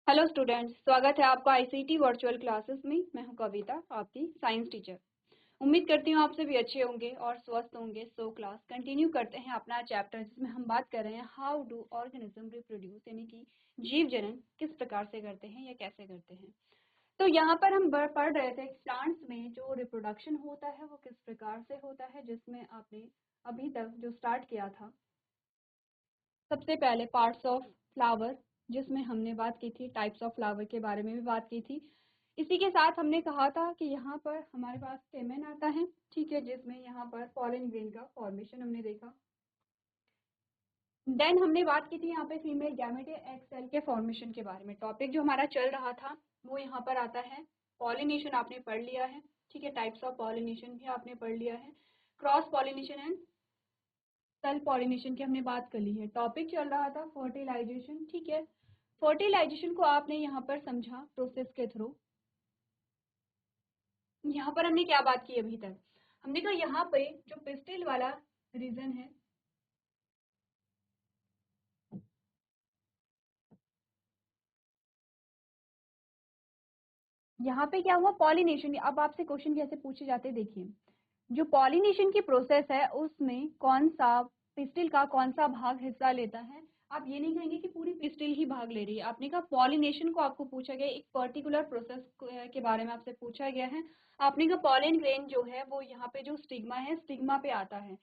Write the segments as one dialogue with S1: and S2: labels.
S1: Hello students, स्वागत है आपका आईसीटी वर्चुअल क्लासेस में। मैं हूं कविता, आपकी साइंस टीचर। उम्मीद करती हूं आप सभी अच्छे होंगे और स्वस्थ होंगे। सो क्लास कंटिन्यू करते हैं अपना चैप्टर, जिसमें हम बात कर रहे हैं हाउ डू ऑर्गेनिज्म रिप्रोड्यूस, यानी कि जीव जनन किस प्रकार से करते हैं या कैसे करते हैं। तो यहाँ पर हम पढ़ रहे थे प्लांट्स में जो रिप्रोडक्शन होता है वो किस प्रकार से होता है, जिसमें आपने अभी तक जो स्टार्ट किया था सबसे पहले पार्ट्स ऑफ फ्लावर, जिसमें हमने बात की थी टाइप्स ऑफ फ्लावर के बारे में भी बात की थी। इसी के साथ हमने कहा था कि यहाँ पर हमारे पास स्टेमेन आता है, ठीक है, जिसमें यहाँ पर पॉलन ग्रेन का फॉर्मेशन हमने देखा। देन हमने बात की थी यहाँ पे फीमेल गैमेट या एग सेल के फॉर्मेशन के बारे में। टॉपिक जो हमारा चल रहा था वो यहाँ पर आता है पॉलिनेशन, आपने पढ़ लिया है, ठीक है। टाइप्स ऑफ पॉलिनेशन भी आपने पढ़ लिया है। Cross pollination and self pollination की हमने बात कर ली है। टॉपिक चल रहा था फर्टिलाइजेशन, ठीक है। फर्टिलाइजेशन को आपने यहाँ पर समझा प्रोसेस के थ्रू। यहाँ पर हमने क्या बात की अभी तक? हमने कहा यहाँ पे जो पिस्टिल वाला रीजन है, यहाँ पे क्या हुआ पॉलिनेशन। अब आपसे क्वेश्चन कैसे पूछे जाते हैं, देखिए। जो पॉलिनेशन की प्रोसेस है उसमें कौन सा पिस्टिल का कौन सा भाग हिस्सा लेता है। आप ये नहीं कहेंगे कि पूरी पिस्टिल ही भाग ले रही है। आपने कहा पॉलिनेशन को आपको पूछा गया, एक पर्टिकुलर प्रोसेस के बारे में आपसे पूछा गया है। आपने कहा पॉलन ग्रेन जो है वो यहाँ पे जो स्टिग्मा है, स्टिग्मा पे आता है।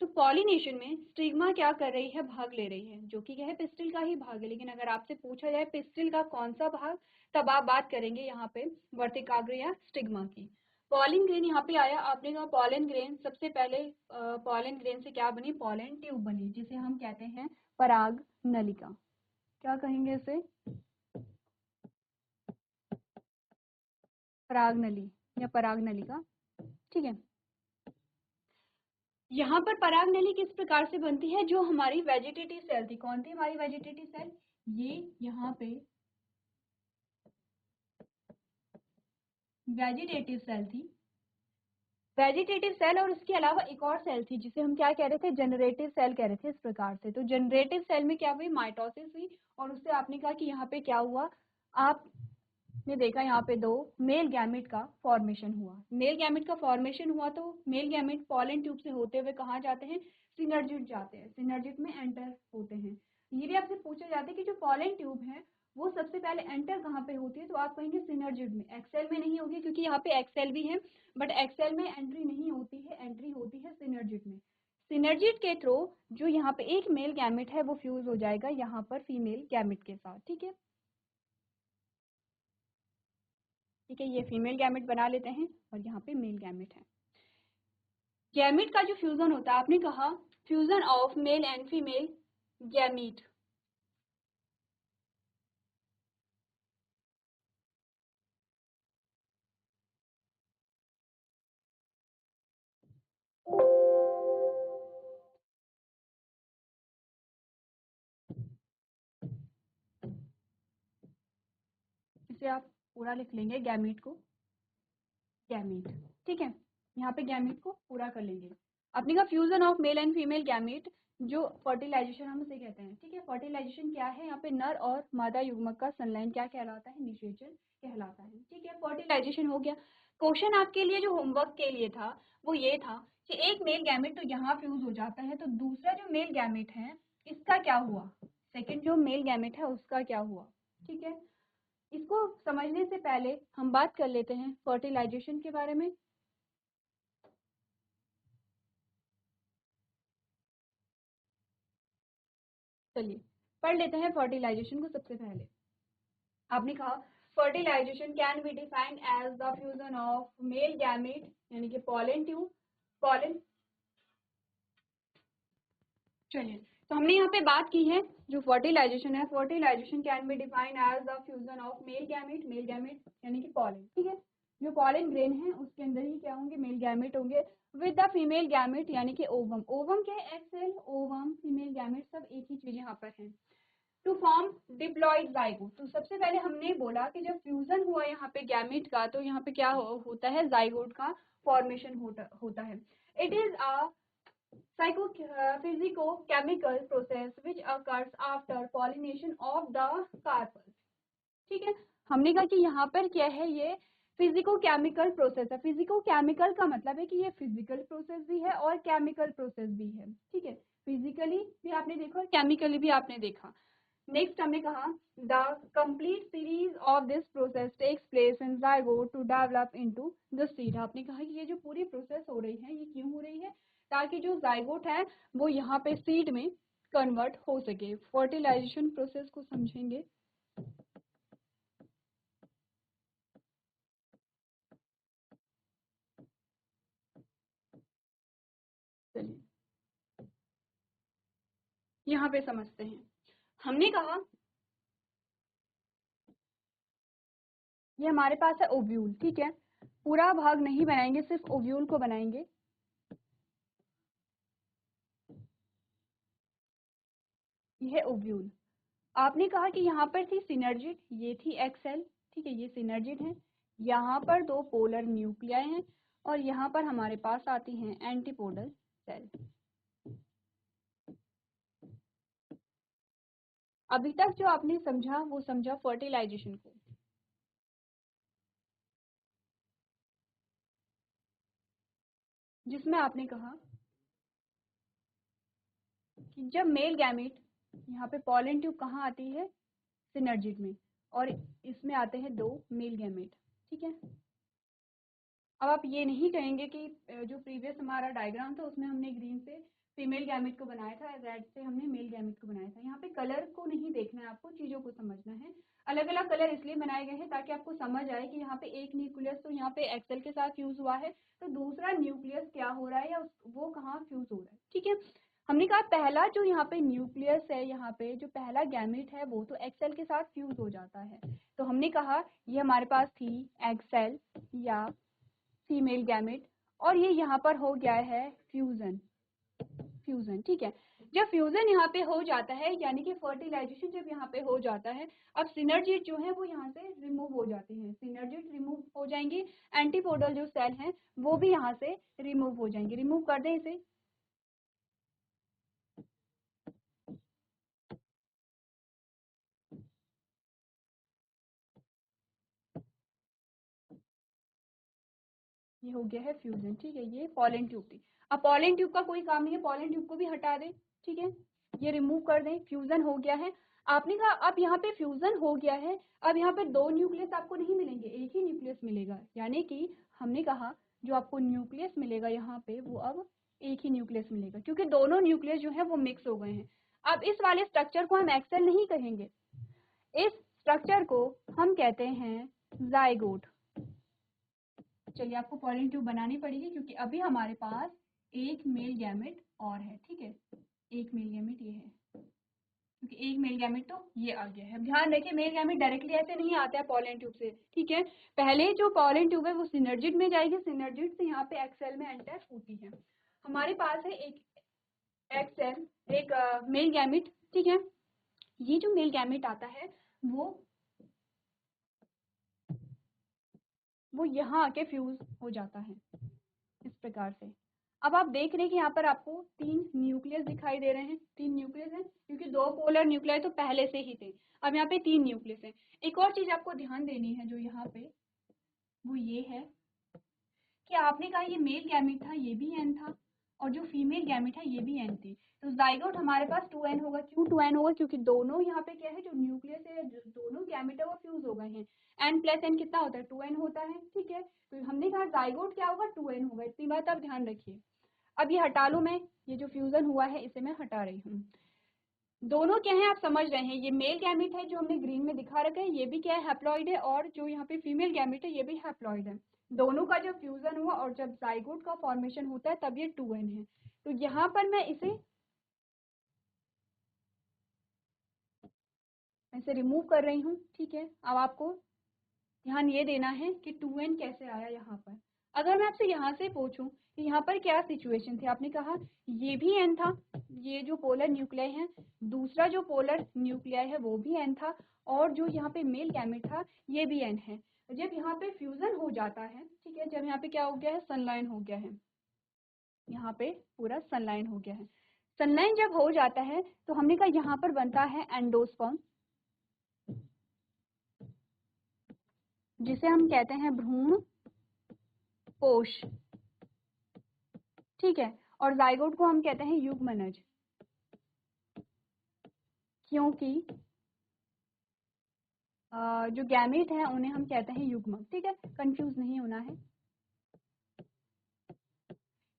S1: तो पॉलिनेशन में स्टिग्मा क्या कर रही है, भाग ले रही है, जो कि क्या है पिस्टिल का ही भाग है। लेकिन अगर आपसे पूछा जाए पिस्टिल का कौन सा भाग, तब आप बात करेंगे यहाँ पे वर्तिकाग्र या स्टिग्मा की। पॉलन ग्रेन यहाँ पे आया। आपने कहा पॉलन ग्रेन सबसे पहले पॉलन ग्रेन से क्या बनी, पॉलन ट्यूब बनी, जिसे हम कहते हैं पराग नलिका। क्या कहेंगे इसे, पराग नली या पराग नलिका, ठीक है। यहाँ पर पराग नली किस प्रकार से बनती है, जो हमारी वेजिटेटिव सेल थी, कौन थी हमारी वेजिटेटिव सेल, ये यहाँ पे वेजिटेटिव सेल थी। वेजिटेटिव सेल और उसके अलावा एक और सेल थी जिसे हम क्या कह रहे थे, जनरेटिव सेल कह रहे थे इस प्रकार से। तो जनरेटिव सेल में क्या हुई, माइटोसिस हुई, और उससे आपने कहा कि यहाँ पे क्या हुआ, आपने देखा यहाँ पे दो मेल गैमेट का फॉर्मेशन हुआ। मेल गैमेट का फॉर्मेशन हुआ तो मेल गैमेट पॉलन ट्यूब से होते हुए कहाँ जाते हैं, सिनर्जिड जाते हैं, सिनर्जिड में एंटर होते हैं। ये भी आपसे पूछा जाता है कि जो पॉलन ट्यूब है वो सबसे पहले एंटर कहाँ पे होती है, तो आप कहेंगे सिनर्जिड में। एक्सेल में नहीं होगी क्योंकि यहाँ पे एक्सेल भी है, बट एक्सेल में एंट्री नहीं होती है, एंट्री होती है सिनर्जिड में। सिनर्जिड के थ्रू जो यहाँ पे एक मेल गैमेट है वो फ्यूज हो जाएगा यहाँ पर फीमेल गैमेट के साथ, ठीक है। ठीक है, ये फीमेल गैमेट बना लेते हैं और यहाँ पे मेल गैमेट है। गैमेट का जो फ्यूजन होता है, आपने कहा fusion of male and female gamete. इसे आप पूरा लिख लेंगे गैमीट को, गैमीट, ठीक है। यहाँ पे गैमीट को पूरा कर लेंगे। आपने कहा fusion of male and female gamete, जो फर्टिलाइजेशन हम उसे कहते हैं, ठीक है। फर्टिलाइजेशन क्या है, यहाँ पे नर और मादा युग्मक का संलयन क्या कहलाता है, निषेचन कहलाता है, ठीक है। फर्टिलाइजेशन हो गया। क्वेश्चन आपके लिए जो होमवर्क के लिए था वो ये था कि एक मेल गैमेट तो यहाँ फ्यूज हो जाता है, तो दूसरा जो मेल गैमेट है इसका क्या हुआ, सेकेंड जो मेल गैमेट है उसका क्या हुआ, ठीक है। इसको समझने से पहले हम बात कर लेते हैं फर्टिलाइजेशन के बारे में। चलिए पढ़ लेते हैं फर्टिलाइजेशन को सबसे पहले। आपने कहा fertilisation can be defined as the fusion of male gamete यानी कि पॉलन ट्यूब, पॉलन। चलिए, तो हमने यहाँ पे बात की है जो फर्टिलाइजेशन है, fertilisation can be defined as the fusion of male gamete यानी कि पॉलन, ठीक है। जो पॉलन ग्रेन है उसके अंदर ही क्या होंगे, मेल गैमेट होंगे विद द फीमेल गैमेट यानी कि ओवम। ओवम क्या है, एक्सेल, ओवम, फीमेल गैमेट, सब एक ही चीज यहाँ पर है। टू फॉर्म डिप्लॉइड जाइगोट, तो सबसे पहले हमने बोला कि जब फ्यूजन हुआ यहाँ पे गैमेट का, तो यहाँ पे क्या होता है, जाइगोट का फॉर्मेशन होता है। It is a physico-chemical process which occurs after pollination of the carpels, ठीक है। हमने कहा कि यहाँ पर क्या है, ये फिजिको केमिकल प्रोसेस है। फिजिको केमिकल का मतलब है कि ये फिजिकल प्रोसेस भी है और केमिकल प्रोसेस भी है, ठीक है। फिजिकली भी आपने देखा और केमिकली भी आपने देखा। नेक्स्ट हमने कहा the complete series of this process takes place in zygote to develop into the seed. आपने कहा कि ये जो पूरी प्रोसेस हो रही है ये क्यों हो रही है, ताकि जो जाइगोट है वो यहाँ पे सीड में कन्वर्ट हो सके। फर्टिलाइजेशन प्रोसेस को समझेंगे। चलिए यहाँ पे समझते हैं। हमने कहा ये हमारे पास है ओव्यूल, ठीक है। पूरा भाग नहीं बनाएंगे, सिर्फ ओव्यूल को बनाएंगे। ये है ओव्यूल। आपने कहा कि यहाँ पर थी सिनर्जिड, ये थी एक्सेल, ठीक है, ये सिनर्जिड है। यहाँ पर दो पोलर न्यूक्लियाई हैं और यहाँ पर हमारे पास आती हैं एंटीपोडल सेल। अभी तक जो आपने समझा वो समझा फर्टिलाइजेशन को, जिसमें आपने कहा कि जब मेल गैमेट, यहाँ पे पॉलन ट्यूब कहाँ आती है, सिनर्जिड में, और इसमें आते हैं दो मेल गैमेट, ठीक है। अब आप ये नहीं कहेंगे कि जो प्रीवियस हमारा डायग्राम था उसमें हमने ग्रीन से फीमेल गैमेट को बनाया था, रेड से हमने मेल गैमेट को बनाया था। यहाँ पे कलर को नहीं देखना है, आपको चीजों को समझना है। अलग अलग कलर इसलिए बनाए गए हैं ताकि आपको समझ आए कि यहाँ पे एक न्यूक्लियस तो यहाँ पे एक्सेल के साथ फ्यूज हुआ है, तो दूसरा न्यूक्लियस क्या हो रहा है या वो कहाँ फ्यूज हो रहा है, ठीक है। हमने कहा पहला जो यहाँ पे न्यूक्लियस है, यहाँ पे जो पहला गैमेट है वो तो एक्सेल के साथ फ्यूज हो जाता है। तो हमने कहा ये हमारे पास थी एक्सेल या फीमेल गैमेट, और ये यहाँ पर हो गया है फ्यूजन। फ्यूजन, ठीक है। जब फ्यूजन यहाँ पे हो जाता है, यानी कि फर्टिलाइजेशन जब यहाँ पे हो जाता है, अब सिनर्जिड जो है वो यहाँ से रिमूव हो जाती हैं, सिनर्जिड रिमूव हो जाएंगी। एंटीपोडल जो सेल हैं वो भी यहाँ से रिमूव हो जाएंगे। रिमूव कर दें इसे। ये हो गया है फ्यूजन, ठीक है। ये पॉलन ट्यूब थी। अब पॉलन ट्यूब का कोई काम नहीं है, पॉलन ट्यूब को भी हटा दें, ठीक है। ये रिमूव कर दें, फ्यूजन हो गया है। आपने कहा अब यहाँ पे फ्यूजन हो गया है, अब यहाँ पे दो न्यूक्लियस आपको नहीं मिलेंगे, एक ही न्यूक्लियस मिलेगा। यानी कि हमने कहा जो आपको न्यूक्लियस मिलेगा यहाँ पे वो अब एक ही न्यूक्लियस मिलेगा, क्योंकि दोनों न्यूक्लियस जो है वो मिक्स हो गए हैं। अब इस वाले स्ट्रक्चर को हम एक्सेल नहीं कहेंगे, इस स्ट्रक्चर को हम कहते हैं जाइगोट। चलिए आपको पॉलन ट्यूब बनानी पड़ेगी, क्योंकि अभी हमारे पास एक मेल गैमेट और है, ठीक है। एक मेल गैमेट ये है, क्योंकि एक मेल गैमेट तो ये आ गया है। ध्यान रखिए मेल गैमेट डायरेक्टली ऐसे नहीं आता है पॉलन ट्यूब से, ठीक है। पहले जो पॉलन ट्यूब है वो सिनर्जिड में जाएगी, सिनर्जिड से यहाँ पे एक्सेल में एंटर होती है। हमारे पास है एक एक्सेल, एक मेल गैमेट, ठीक है। ये जो मेल गैमेट आता है वो यहाँ आके फ्यूज हो जाता है इस प्रकार से। अब आप देख रहे हैं कि यहाँ पर आपको तीन न्यूक्लियस दिखाई दे रहे हैं, तीन न्यूक्लियस हैं, क्योंकि दो पोलर न्यूक्लियाई तो पहले से ही थे। अब यहाँ पे तीन न्यूक्लियस हैं। एक और चीज आपको ध्यान देनी है जो यहाँ पे, वो ये है कि आपने कहा ये मेल गैमेट था, ये भी एन था, और जो फीमेल गैमेट है ये भी एन थी। तो जाइगोट हमारे पास 2n होगा। क्यों 2n होगा? क्योंकि दोनों यहाँ पे क्या है, जो न्यूक्लियस है, दोनों गैमेट है वो फ्यूज हो गए हैं। n प्लस n कितना होता है? 2n होता है, ठीक है। तो हमने कहा जाइगोट क्या होगा? 2n होगा। इतनी बात आप ध्यान रखिए। अब ये हटा लूं मैं, ये जो फ्यूजन हुआ है इसे मैं हटा रही हूँ। दोनों क्या है आप समझ रहे हैं, ये मेल गैमेट है जो हमने ग्रीन में दिखा रखा है, ये भी क्या है, हैप्लॉइड है, और जो यहाँ पे फीमेल गैमेट है ये भी हैप्लॉइड है। दोनों का जब फ्यूजन हुआ और जब जाइगोट का फॉर्मेशन होता है तब ये 2n है। तो यहाँ पर मैं इसे ऐसे रिमूव कर रही हूँ, ठीक है। अब आपको ध्यान ये देना है कि 2n कैसे आया यहाँ पर। अगर मैं आपसे यहाँ से पूछूं कि यहाँ पर क्या सिचुएशन थी, आपने कहा ये भी n था, ये जो पोलर न्यूक्लियाई है, दूसरा जो पोलर न्यूक्लियाई है वो भी n था, और जो यहाँ पे मेल गैमेट था ये भी n है। जब यहाँ पे फ्यूजन हो जाता है, ठीक है, जब यहाँ पे क्या हो गया है, सनलाइन हो गया है, यहाँ पे पूरा सनलाइन हो गया है। सनलाइन जब हो जाता है तो हमने कहा यहाँ पर बनता है एंडोस्पर्म, जिसे हम कहते हैं भ्रूण कोश, ठीक है। और जाइगोट को हम कहते हैं युग्मनज, क्योंकि जो गैमेट है उन्हें हम कहते हैं युग्मक, ठीक है, कंफ्यूज नहीं होना है।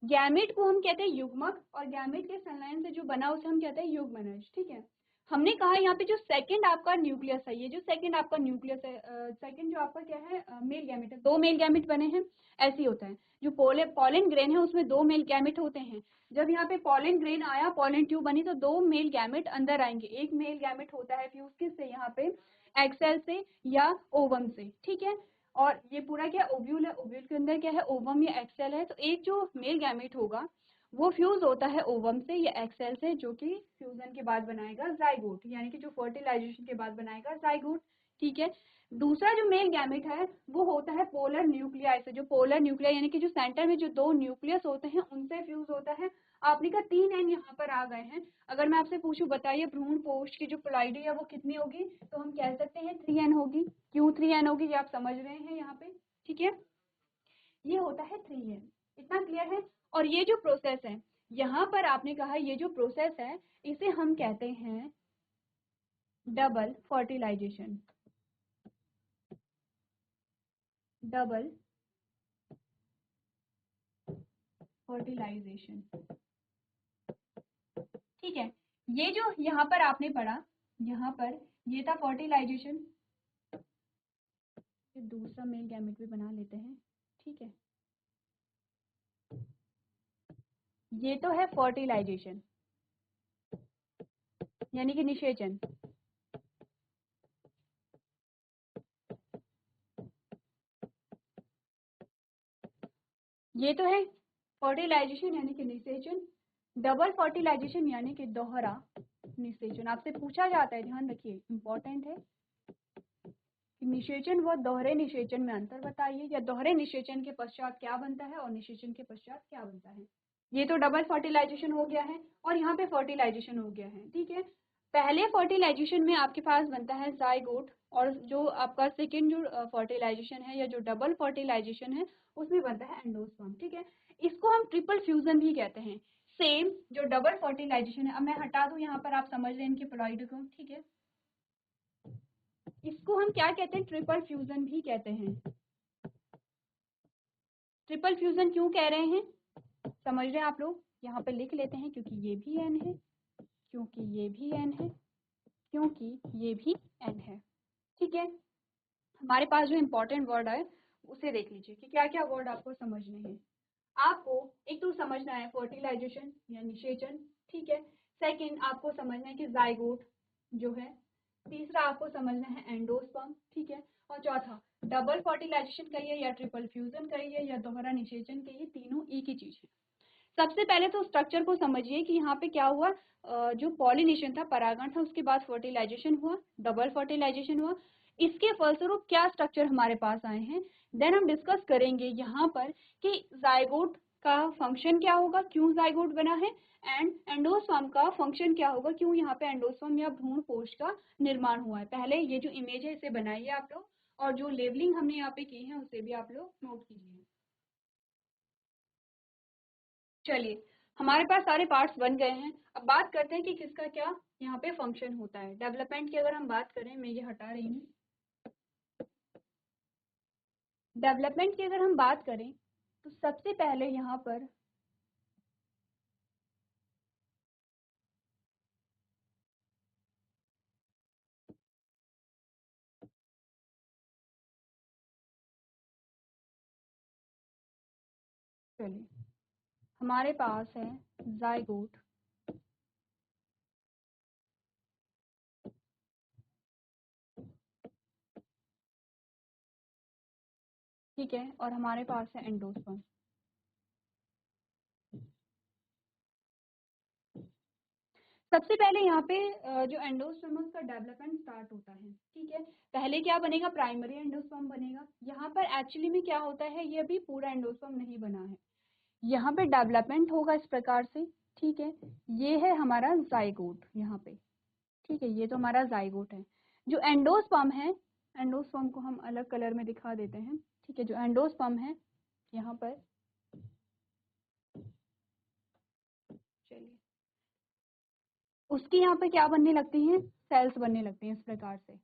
S1: गैमेट को हम कहते हैं युग्मक और गैमेट के संलयन से जो बना उसे हम कहते हैं युग्मनज, ठीक है। हमने कहा यहाँ पे जो सेकंड आपका न्यूक्लियस है, ये जो सेकंड आपका न्यूक्लियस है, सेकंड जो आपका क्या है, मेल गैमेट है, 2 मेल गैमेट बने हैं, ऐसे ही होता है। जो पॉलन ग्रेन है उसमें 2 मेल गैमेट होते हैं। जब यहाँ पे पॉलन ग्रेन आया, पॉलन ट्यूब बनी, तो 2 मेल गैमेट अंदर आएंगे। एक मेल गैमेट होता है फ्यूज किससे, यहाँ पे एक्सेल से या ओवम से, ठीक है। और ये पूरा क्या ओव्यूल है, ओव्यूल के अंदर क्या है, ओवम या एक्सेल है। तो एक जो मेल गैमेट होगा वो फ्यूज होता है ओवम से या एक्सेल से, जो कि फ्यूजन के बाद बनाएगा जाइगोट, यानी कि जो फर्टिलाइजेशन के बाद बनाएगा जाइगोट, ठीक है। दूसरा जो मेल गैमेट है वो होता है पोलर न्यूक्लियाई से। जो पोलर न्यूक्लियाई यानी कि जो सेंटर में जो 2 न्यूक्लियस होते हैं उनसे फ्यूज होता है। आपने कहा 3 एन यहाँ पर आ गए हैं। अगर मैं आपसे पूछूं बताइए भ्रूण कोश की जो पोलैरिटी है वो कितनी होगी, तो हम कह सकते हैं 3n होगी। क्यों 3n होगी ये आप समझ रहे हैं यहाँ पे, ठीक है। ये होता है 3n, इतना क्लियर है। और ये जो प्रोसेस है यहाँ पर आपने कहा, ये जो प्रोसेस है इसे हम कहते हैं डबल फर्टिलाइजेशन, डबल फर्टिलाइजेशन, ठीक है। ये जो यहाँ पर आपने पढ़ा, यहाँ पर ये था फर्टिलाइजेशन, दूसरा मेल गैमेट भी बना लेते हैं, ठीक है। ये तो है फर्टिलाइजेशन यानी कि निषेचन, ये तो है फर्टिलाइजेशन यानी कि निषेचन। डबल फर्टिलाइजेशन यानी कि दोहरा निषेचन। आपसे पूछा जाता है, ध्यान रखिए, इंपॉर्टेंट है कि निषेचन व दोहरे निषेचन में अंतर बताइए, या दोहरे निषेचन के पश्चात क्या बनता है और निषेचन के पश्चात क्या बनता है। ये तो डबल फर्टिलाइजेशन हो गया है और यहाँ पे फर्टिलाइजेशन हो गया है, ठीक है। पहले फर्टिलाइजेशन में आपके पास बनता है जाइगोट, और जो आपका सेकेंड जो फर्टिलाइजेशन है या जो डबल फर्टिलाइजेशन है उसमें बनता है एंडोस्पर्म, ठीक है। इसको हम ट्रिपल फ्यूजन भी कहते हैं। सेम जो डबल फर्टिलाइजेशन है, अब मैं हटा दूं यहाँ पर, आप समझ रहे हैं इनके प्लॉइड को, ठीक है। इसको हम क्या कहते हैं, ट्रिपल फ्यूजन भी कहते हैं। ट्रिपल फ्यूजन क्यों कह रहे हैं, समझ रहे हैं आप लोग, यहाँ पे लिख लेते हैं, क्योंकि ये भी एन है, क्योंकि ये भी एन है, क्योंकि ये भी एन है, ठीक है। हमारे पास जो इंपॉर्टेंट वर्ड है उसे देख लीजिए कि क्या क्या वर्ड आपको समझने हैं। आपको एक तो समझना है फर्टिलाइजेशन या निषेचन, ठीक है। सेकंड आपको समझना है कि जाइगोट जो है। तीसरा आपको समझना है एंडोस्पर्म, ठीक है। और चौथा डबल फर्टिलाइजेशन कहिए या ट्रिपल फ्यूजन कहिए या दोहरा निषेचन कहिए, तीनों एक ही चीज है। सबसे पहले तो स्ट्रक्चर को समझिए कि यहाँ पे क्या हुआ, जो पॉलिनेशन था, परागण था, उसके बाद फर्टिलाइजेशन हुआ, डबल फर्टिलाइजेशन हुआ, इसके फलस्वरूप क्या स्ट्रक्चर हमारे पास आए हैं। देन हम डिस्कस करेंगे यहाँ पर कि जाइगोट का फंक्शन क्या होगा, क्यों जाइगोट बना है, एंड एंडोस्पर्म का फंक्शन क्या होगा, क्यों यहाँ पे एंडोस्पर्म या भ्रूण कोश का निर्माण हुआ है। पहले ये जो इमेज है इसे बनाइए आप लोग, और जो लेबलिंग हमने यहाँ पे की है उसे भी आप लोग नोट कीजिए। चलिए, हमारे पास सारे पार्ट्स बन गए हैं। अब बात करते हैं कि किसका क्या यहाँ पे फंक्शन होता है। डेवलपमेंट की अगर हम बात करें, मैं ये हटा रही हूँ। डेवलपमेंट की अगर हम बात करें तो सबसे पहले यहाँ पर चलिए, हमारे पास है जाइगोट, ठीक है, और हमारे पास है एंडोस्पर्म। सबसे पहले यहाँ पे जो एंडोस्पर्म का डेवलपमेंट स्टार्ट होता है, ठीक है। पहले क्या बनेगा, प्राइमरी एंडोस्पर्म बनेगा। यहाँ पर एक्चुअली में क्या होता है, ये अभी पूरा एंडोस्पर्म नहीं बना है, यहाँ पे डेवलपमेंट होगा इस प्रकार से, ठीक है। ये है हमारा जाइगोट यहाँ पे, ठीक है, ये तो हमारा जाइगोट है। जो एंडोस्पर्म है एंडोस्पर्म को हम अलग कलर में दिखा देते हैं, ठीक है। जो एंडोस्पर्म है यहाँ पर, चलिए, उसकी यहाँ पे क्या बनने लगती हैं, सेल्स बनने लगती हैं इस प्रकार से।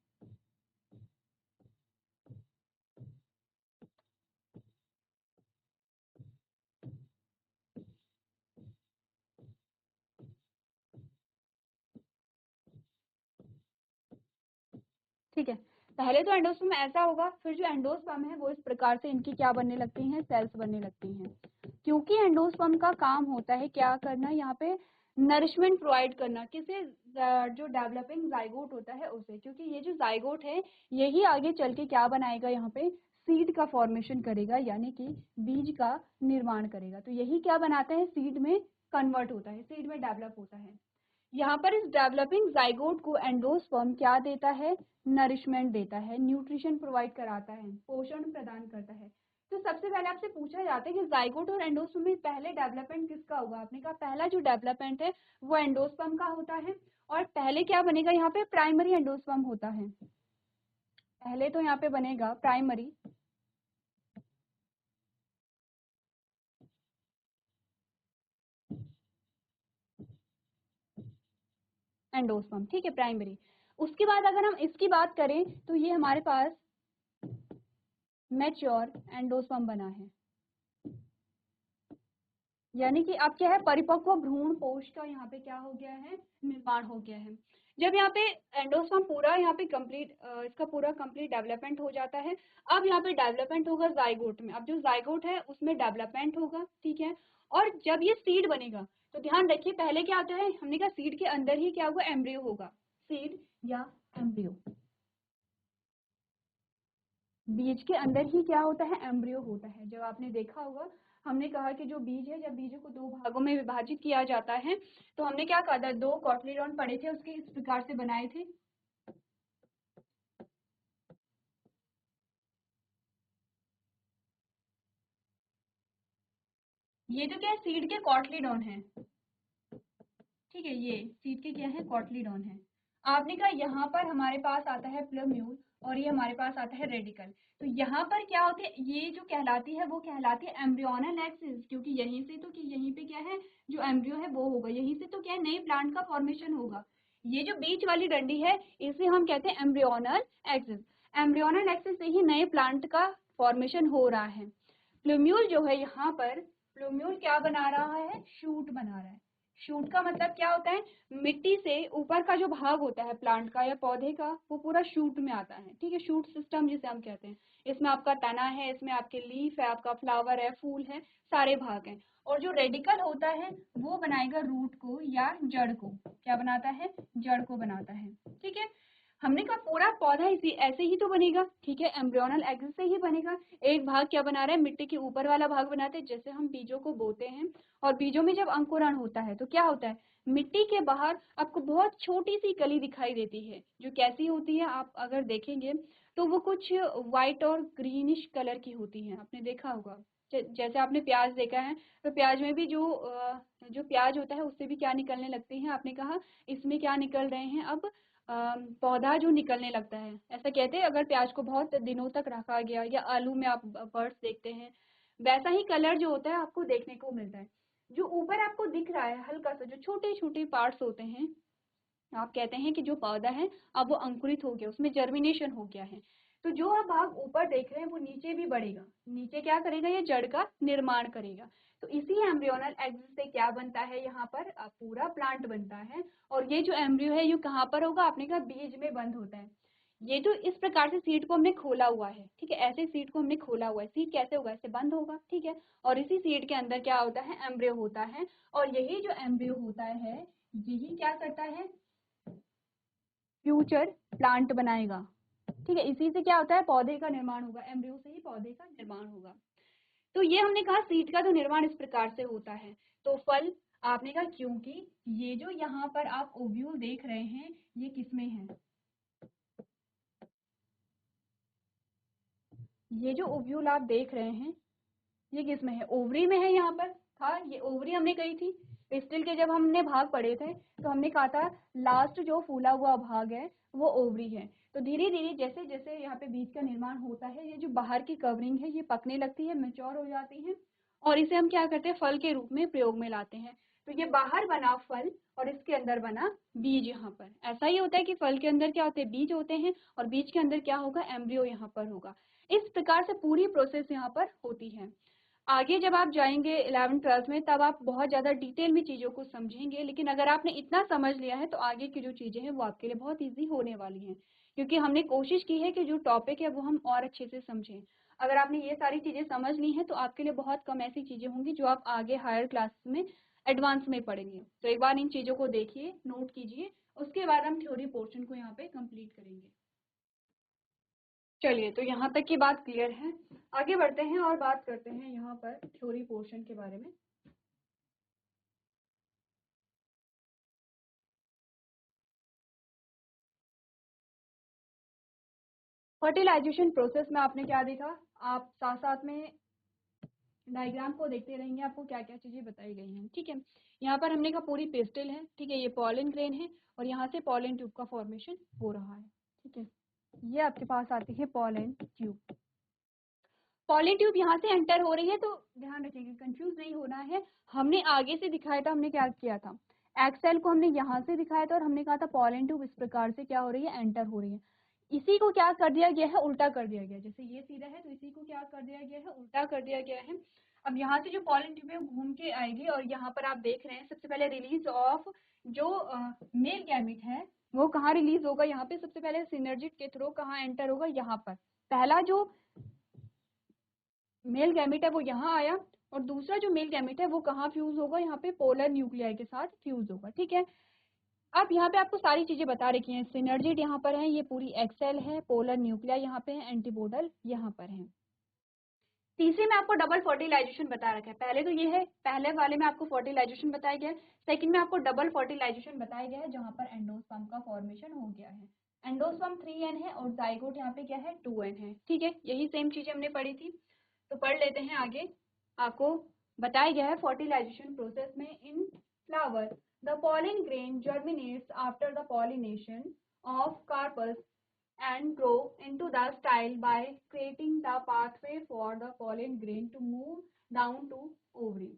S1: ठीक है, पहले तो एंडोस्पर्म ऐसा होगा, फिर जो एंडोस्पर्म है वो इस प्रकार से इनकी क्या बनने लगती हैं, सेल्स बनने लगती हैं। क्योंकि एंडोस्पर्म का काम होता है क्या करना, यहाँ पे नरिशमेंट प्रोवाइड करना, किसे, जो डेवलपिंग जाइगोट होता है उसे। क्योंकि ये जो जाइगोट है यही आगे चल के क्या बनाएगा, यहाँ पे सीड का फॉर्मेशन करेगा, यानी कि बीज का निर्माण करेगा। तो यही क्या बनाता है, सीड में कन्वर्ट होता है, सीड में डेवलप होता है। यहाँ पर इस डेवलपिंग जाइगोट को एंडोस्पर्म क्या देता है, नरिशमेंट देता है, न्यूट्रिशन प्रोवाइड कराता है, पोषण प्रदान करता है। तो सबसे पहले आपसे पूछा जाता है कि जाइगोट और एंडोस्पर्म में पहले डेवलपमेंट किसका होगा। आपने कहा पहला जो डेवलपमेंट है वो एंडोस्पर्म का होता है, और पहले क्या बनेगा, यहाँ पे प्राइमरी एंडोस्पर्म होता है। पहले तो यहाँ पे बनेगा प्राइमरी एंडोस्पर्म, ठीक है, प्राइमरी। उसके बाद अगर हम इसकी बात करें तो ये हमारे पास मैच्योर एंडोस्पर्म बना है, यानी कि अब क्या है, परिपक्व भ्रूण कोश का यहाँ पे क्या हो गया है, निर्माण हो गया है। जब यहाँ पे एंडोस्पर्म पूरा यहाँ पे कंप्लीट, इसका पूरा कंप्लीट डेवलपमेंट हो जाता है, अब यहाँ पे डेवलपमेंट होगा जाइगोट में। अब जो जाइगोट है उसमें डेवलपमेंट होगा, ठीक है। और जब ये सीड बनेगा तो ध्यान रखिए, पहले क्या आता है, हमने कहा सीड के अंदर ही क्या होगा, एम्ब्रियो होगा, सीड या एम्ब्रियो, बीज के अंदर ही क्या होता है, एम्ब्रियो होता है। जब आपने देखा होगा, हमने कहा कि जो बीज है, जब बीजों को दो भागों में विभाजित किया जाता है तो हमने क्या कहा था, दो कॉटलीडॉन पड़े थे उसके, इस प्रकार से बनाए थे। ये तो क्या है, सीड के कॉटलीडॉन है, ठीक है, ये सीड के क्या है, कॉटलीडॉन है। आपने कहा यहाँ पर हमारे पास आता है प्लम्यूल, और ये हमारे पास आता है रेडिकल। तो यहाँ पर क्या होते हैं, ये जो कहलाती है वो कहलाती है एम्ब्रियोनल एक्सिस, क्योंकि यहीं से तो, कि यहीं पे क्या है, जो एम्ब्रियो है वो होगा, यहीं से तो क्या है, नए प्लांट का फॉर्मेशन होगा। ये जो बीच वाली डंडी है इसे हम कहते हैं एम्ब्रियोनल एक्सिस। एम्ब्रियोनल एक्सिस से ही नए प्लांट का फॉर्मेशन हो रहा है। प्लूम्यूल जो है, यहाँ पर प्लूम्यूल क्या बना रहा है, शूट बना रहा है। शूट का मतलब क्या होता है, मिट्टी से ऊपर का जो भाग होता है प्लांट का या पौधे का, वो पूरा शूट में आता है, ठीक है, शूट सिस्टम जिसे हम कहते हैं। इसमें आपका तना है, इसमें आपके लीफ है, आपका फ्लावर है, फूल है, सारे भाग हैं। और जो रेडिकल होता है वो बनाएगा रूट को या जड़ को, क्या बनाता है, जड़ को बनाता है, ठीक है। हमने कहा पूरा पौधा इसी ऐसे ही तो बनेगा, ठीक है, एम्ब्रियोनल एक्सिस से ही बनेगा। एक भाग क्या बना रहा है, मिट्टी के ऊपर वाला भाग बनाते हैं, जैसे हम बीजों को बोते हैं। और बीजों में जब अंकुरण होता है तो क्या होता है, मिट्टी के बाहर आपको बहुत छोटी सी कली दिखाई देती है, जो कैसी होती है, आप अगर देखेंगे तो वो कुछ व्हाइट और ग्रीनिश कलर की होती है, आपने देखा होगा। जैसे आपने प्याज देखा है, तो प्याज में भी जो प्याज होता है उससे भी क्या निकलने लगती है, आपने कहा इसमें क्या निकल रहे हैं अब, पौधा जो निकलने लगता है। ऐसा कहते हैं अगर प्याज को बहुत दिनों तक रखा गया, या आलू में आप बर्ड्स देखते हैं, वैसा ही कलर जो होता है आपको देखने को मिलता है। जो ऊपर आपको दिख रहा है हल्का सा, जो छोटे छोटे पार्ट्स होते हैं, आप कहते हैं कि जो पौधा है अब वो अंकुरित हो गया, उसमें जर्मिनेशन हो गया है। तो जो आप भाग ऊपर देख रहे हैं वो नीचे भी बढ़ेगा, नीचे क्या करेगा, ये जड़ का निर्माण करेगा। तो इसी एम्ब्रियोनल एक्सिस से क्या बनता है, यहाँ पर पूरा प्लांट बनता है। और ये जो एम्ब्रियो है ये कहाँ पर होगा, आपने कहा बीज में बंद होता है। ये तो इस प्रकार से सीड को हमने खोला हुआ है, ठीक है, ऐसे सीड को हमने खोला हुआ है। सीड कैसे होगा, ऐसे बंद होगा, ठीक है। और इसी सीड के अंदर क्या होता है, एम्ब्रियो होता है। और यही जो एम्ब्रियो होता है यही क्या करता है, फ्यूचर प्लांट बनाएगा, ठीक है। इसी से क्या होता है, पौधे का निर्माण होगा, एम्ब्रियो से ही पौधे का निर्माण होगा। तो ये हमने कहा सीड का तो निर्माण इस प्रकार से होता है। तो फल, आपने कहा क्योंकि ये जो यहाँ पर आप ओव्यूल देख रहे हैं ये किसमें है, ये जो ओव्यूल आप देख रहे हैं ये किसमें है, ओवरी में है। यहाँ पर था, ये ओवरी हमने कही थी, पिस्टिल के जब हमने भाग पढ़े थे तो हमने कहा था लास्ट जो फूला हुआ भाग है वो ओवरी है। तो धीरे धीरे जैसे जैसे यहाँ पे बीज का निर्माण होता है, ये जो बाहर की कवरिंग है ये पकने लगती है, मैच्योर हो जाती है, और इसे हम क्या करते हैं, फल के रूप में प्रयोग में लाते हैं। तो ये बाहर बना फल और इसके अंदर बना बीज। यहाँ पर ऐसा ही होता है कि फल के अंदर क्या होते हैं, बीज होते हैं, और बीज के अंदर क्या होगा, एम्ब्रियो यहाँ पर होगा। इस प्रकार से पूरी प्रोसेस यहाँ पर होती है। आगे जब आप जाएंगे 11th-12th में तब आप बहुत ज़्यादा डिटेल में चीज़ों को समझेंगे, लेकिन अगर आपने इतना समझ लिया है तो आगे की जो चीज़ें हैं वो आपके लिए बहुत ईजी होने वाली हैं, क्योंकि हमने कोशिश की है कि जो टॉपिक है वो हम और अच्छे से समझें। अगर आपने ये सारी चीज़ें समझ ली हैं तो आपके लिए बहुत कम ऐसी चीज़ें होंगी जो आप आगे हायर क्लास में एडवांस में पढ़ेंगे। तो एक बार इन चीज़ों को देखिए, नोट कीजिए, उसके बाद हम थ्योरी पोर्शन को यहाँ पे कंप्लीट करेंगे। चलिए, तो यहाँ तक की बात क्लियर है। आगे बढ़ते हैं और बात करते हैं यहाँ पर थ्योरी पोर्शन के बारे में। फर्टिलाइजेशन प्रोसेस में आपने क्या देखा, आप साथ साथ में डायग्राम को देखते रहेंगे, आपको क्या क्या चीजें बताई गई हैं। ठीक है, यहाँ पर हमने कहा पूरी पेस्टिल है, ठीक है, ये पॉलन ग्रेन है और यहाँ से पॉलन ट्यूब का फॉर्मेशन हो रहा है। ठीक है, ये आपके पास आती है पॉलन ट्यूब। पॉलन ट्यूब यहाँ से एंटर हो रही है, तो ध्यान रखिएगा, कंफ्यूज नहीं होना है। हमने आगे से दिखाया था, हमने क्या किया था, एक्सेल को हमने यहाँ से दिखाया था और हमने कहा था पॉलन ट्यूब इस प्रकार से क्या हो रही है, एंटर हो रही है। इसी को क्या कर दिया गया है, उल्टा कर दिया गया है। जैसे ये सीधा है तो इसी को क्या कर दिया गया है, उल्टा कर दिया गया है। अब यहाँ से जो पॉलन ट्यूब है घूम के आएगी और यहाँ पर आप देख रहे हैं सबसे पहले रिलीज ऑफ जो मेल गैमेट है वो कहाँ रिलीज होगा, यहाँ पे सबसे पहले सिनर्जिड के थ्रू कहाँ एंटर होगा, यहाँ पर। पहला जो मेल गैमेट है वो यहाँ आया और दूसरा जो मेल गैमेट है वो कहाँ फ्यूज होगा, यहाँ पे पोलर न्यूक्लियाई के साथ फ्यूज होगा। ठीक है, अब यहाँ पे आपको सारी चीजें बता रखी हैं, सिनर्जिड यहाँ पर है, ये पूरी एक्सेल है, पोलर न्यूक्लियाई यहाँ पे है, एंटीपोडल यहाँ पर है। तीसरे में आपको डबल फर्टिलाइजेशन बता रखा है। पहले तो ये है, पहले वाले में आपको फर्टिलाइजेशन बताया गया है, सेकंड में आपको डबल फर्टिलाइजेशन बताया गया है जहाँ पर एंडोस्पर्म का फॉर्मेशन हो गया है। एंडोस्पर्म 3n है और जाइगोट यहाँ पे क्या है, 2n है। ठीक है, यही सेम चीजें हमने पढ़ी थी, तो पढ़ लेते हैं आगे। आपको बताया गया है फर्टिलाइजेशन प्रोसेस में in flower the pollen grain germinates after the pollination of carpels and grow into the style by creating the pathway for the pollen grain to move down to ovary।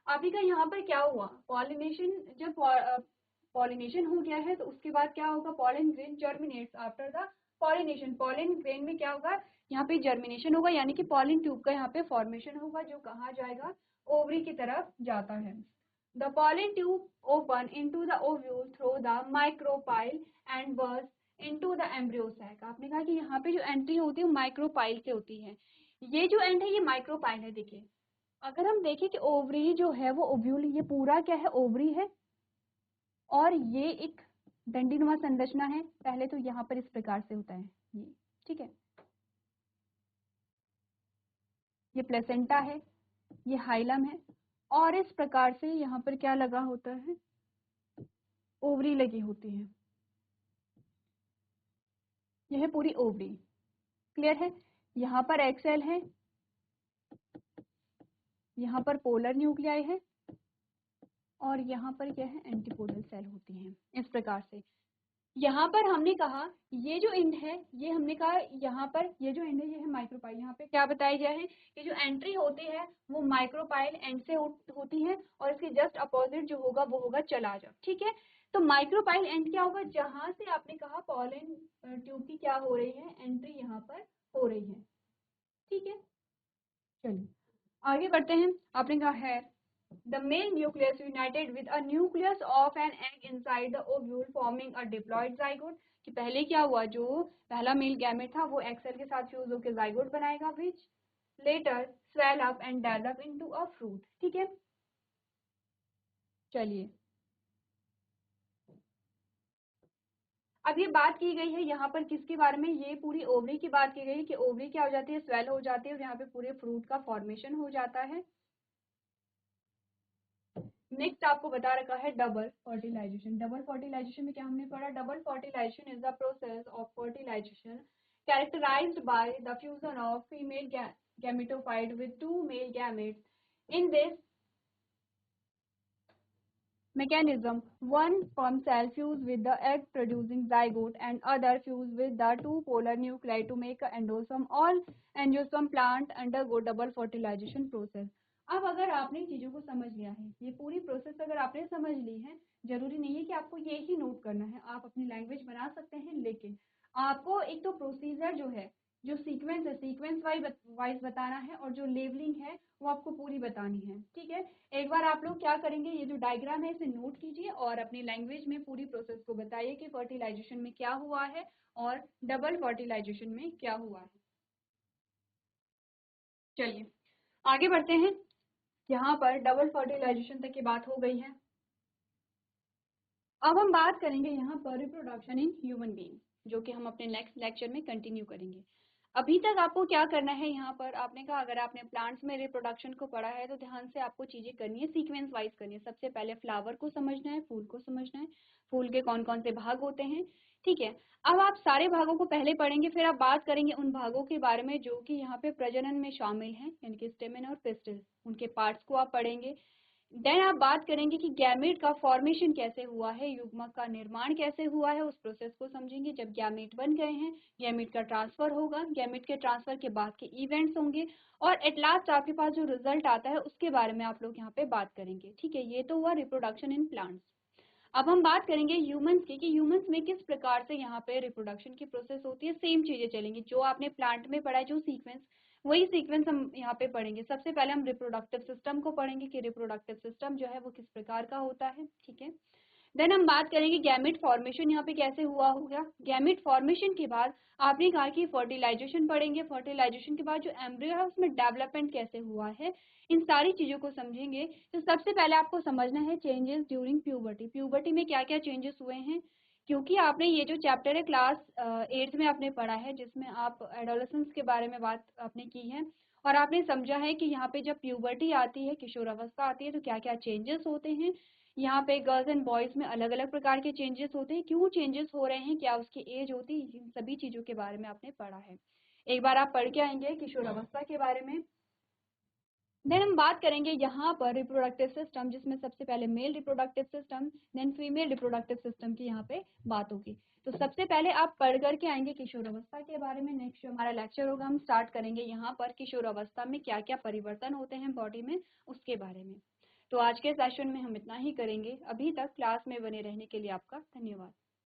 S1: अभी का यहाँ पर क्या हुआ, pollination, जब pollination हो गया है तो उसके बाद क्या होगा, pollen grain germinates after the pollination. Pollen grain में क्या होगा, यहाँ पे जर्मिनेशन होगा, यानी कि पॉलन ट्यूब का यहाँ पे फॉर्मेशन होगा जो कहाँ जाएगा, ओवरी की तरफ जाता है। The pollen tube open into the ovule through the micropyle and burst into the embryo sac। आपने कहा कि यहाँ पे जो एंट्री होती है वो माइक्रोपाइल से होती है। ये जो एंड है ये माइक्रोपाइल है। देखिए, अगर हम देखें कि ओवरी जो है वो ओव्यूल, ये पूरा क्या है, ओवरी है, और ये एक डंडीनुमा संरचना है। पहले तो यहाँ पर इस प्रकार से होता है ये, ठीक है, ये प्लेसेंटा है, ये हाइलम है, और इस प्रकार से यहाँ पर क्या लगा होता है, ओवरी लगी होती है। यह पूरी ओवरी, क्लियर है। यहाँ पर एक्सेल है, यहाँ पर पोलर न्यूक्लियाई है, और यहाँ पर क्या है, एंटीपोडल सेल होती हैं। इस प्रकार से यहाँ पर हमने कहा ये जो एंड है, ये हमने कहा यहाँ पर ये जो एंड है ये है माइक्रोपाइल। यहाँ पे क्या बताया गया है कि जो एंट्री होती है वो माइक्रोपाइल एंड से होती है, और इसके जस्ट अपोजिट जो होगा वो होगा चला जा। ठीक है, तो माइक्रोपाइल एंड क्या होगा, जहां से आपने कहा पॉलन ट्यूब की क्या हो रही है, एंट्री यहाँ पर हो रही है। ठीक है, चलिए आगे बढ़ते हैं। आपने कहा है the male nucleus united with a nucleus of an egg inside the ovule forming a diploid zygote। कि पहले क्या हुआ, जो पहला मेल गैमेट था वो एक्सेल के साथ फ्यूज होकर जाइगोट बनाएगा, which later swell up and develop into a fruit। ठीक है, चलिए अब ये बात की गई है यहाँ पर किसके बारे में, ये पूरी ओवरी की बात की गई है कि ओवरी क्या हो जाती है, स्वेल हो जाती है और यहाँ पे पूरे फ्रूट का फॉर्मेशन हो जाता है। नेक्स्ट आपको बता रखा है डबल फर्टिलाइजेशन। डबल फर्टिलाइजेशन में क्या हमने पढ़ा, double fertilisation is the process of fertilisation characterised by the fusion of female gametophyte with two male gametes। In this mechanism. One sperm cell fuse with the egg producing zygote and other fuse with the two polar nuclei to make a endosome. All angiosperm plant undergo double fertilization process. अब अगर आपने चीजों को समझ लिया है, ये पूरी प्रोसेस अगर आपने समझ ली है, जरूरी नहीं है कि आपको ये ही नोट करना है, आप अपनी लैंग्वेज बना सकते हैं, लेकिन आपको एक तो प्रोसीजर जो है, जो सीक्वेंस है, सीक्वेंस वाइज बताना है, और जो लेवलिंग है वो आपको पूरी बतानी है। ठीक है, एक बार आप लोग क्या करेंगे, ये जो डायग्राम है इसे नोट कीजिए और अपनी लैंग्वेज में पूरी प्रोसेस को बताइए कि फर्टिलाइजेशन में क्या हुआ है और डबल फर्टिलाइजेशन में क्या हुआ है। चलिए आगे बढ़ते हैं। यहाँ पर डबल फर्टिलाइजेशन तक की बात हो गई है। अब हम बात करेंगे यहाँ पर रिप्रोडक्शन इन ह्यूमन बीइंग, जो कि हम अपने नेक्स्ट लेक्चर में कंटिन्यू करेंगे। अभी तक आपको क्या करना है, यहाँ पर आपने कहा अगर आपने प्लांट्स में रिप्रोडक्शन को पढ़ा है तो ध्यान से आपको चीजें करनी है, सीक्वेंस वाइज करनी है। सबसे पहले फ्लावर को समझना है, फूल को समझना है, फूल के कौन कौन से भाग होते हैं। ठीक है, अब आप सारे भागों को पहले पढ़ेंगे, फिर आप बात करेंगे उन भागों के बारे में जो कि यहाँ पे प्रजनन में शामिल हैं, यानी कि स्टेमेन और पिस्टिल, उनके पार्ट्स को आप पढ़ेंगे। देन आप बात करेंगे कि गैमेट का फॉर्मेशन कैसे हुआ है, युग्मक का निर्माण कैसे हुआ है, उस प्रोसेस को समझेंगे। जब गैमेट बन गए हैं, गैमेट का ट्रांसफर होगा, गैमेट के ट्रांसफर के बाद के इवेंट्स होंगे, और एट लास्ट आपके पास जो रिजल्ट आता है उसके बारे में आप लोग यहाँ पे बात करेंगे। ठीक है, ये तो हुआ रिप्रोडक्शन इन प्लांट्स। अब हम बात करेंगे ह्यूमंस की, कि ह्यूमंस में किस प्रकार से यहाँ पे रिप्रोडक्शन की प्रोसेस होती है। सेम चीजें चलेंगी जो आपने प्लांट में पढ़ा है, जो सीक्वेंस, वही सीक्वेंस हम यहाँ पे पढ़ेंगे। सबसे पहले हम रिप्रोडक्टिव सिस्टम को पढ़ेंगे कि रिप्रोडक्टिव सिस्टम जो है वो किस प्रकार का होता है। ठीक है, देन हम बात करेंगे गैमेट फॉर्मेशन यहाँ पे कैसे हुआ होगा। गैमेट फॉर्मेशन के बाद आपने कहा कि फर्टिलाइजेशन पढ़ेंगे, फर्टिलाइजेशन के बाद जो एम्ब्रियो है उसमें डेवलपमेंट कैसे हुआ है, इन सारी चीजों को समझेंगे। तो सबसे पहले आपको समझना है चेंजेस ड्यूरिंग प्यूबर्टी, प्यूबर्टी में क्या क्या चेंजेस हुए हैं, क्योंकि आपने ये जो चैप्टर है क्लास 8th में आपने पढ़ा है, जिसमें आप एडोलेसेंस के बारे में बात आपने की है, और आपने समझा है कि यहाँ पे जब प्यूबर्टी आती है, किशोरावस्था आती है, तो क्या क्या चेंजेस होते हैं। यहाँ पे गर्ल्स एंड बॉयज में अलग अलग प्रकार के चेंजेस होते हैं, क्यों चेंजेस हो रहे हैं, क्या उसकी एज होती है, इन सभी चीजों के बारे में आपने पढ़ा है। एक बार आप पढ़ के आएंगे किशोरावस्था के बारे में। देन हम बात करेंगे यहाँ पर रिप्रोडक्टिव सिस्टम, जिसमें सबसे पहले male reproductive system, then female reproductive system की यहाँ पे बात होगी। तो सबसे पहले आप पढ़ करके आएंगे किशोरावस्था के बारे में। नेक्स्ट जो हमारा लेक्चर होगा हम स्टार्ट करेंगे यहाँ पर किशोरावस्था में क्या क्या परिवर्तन होते हैं बॉडी में, उसके बारे में। तो आज के सेशन में हम इतना ही करेंगे। अभी तक क्लास में बने रहने के लिए आपका धन्यवाद।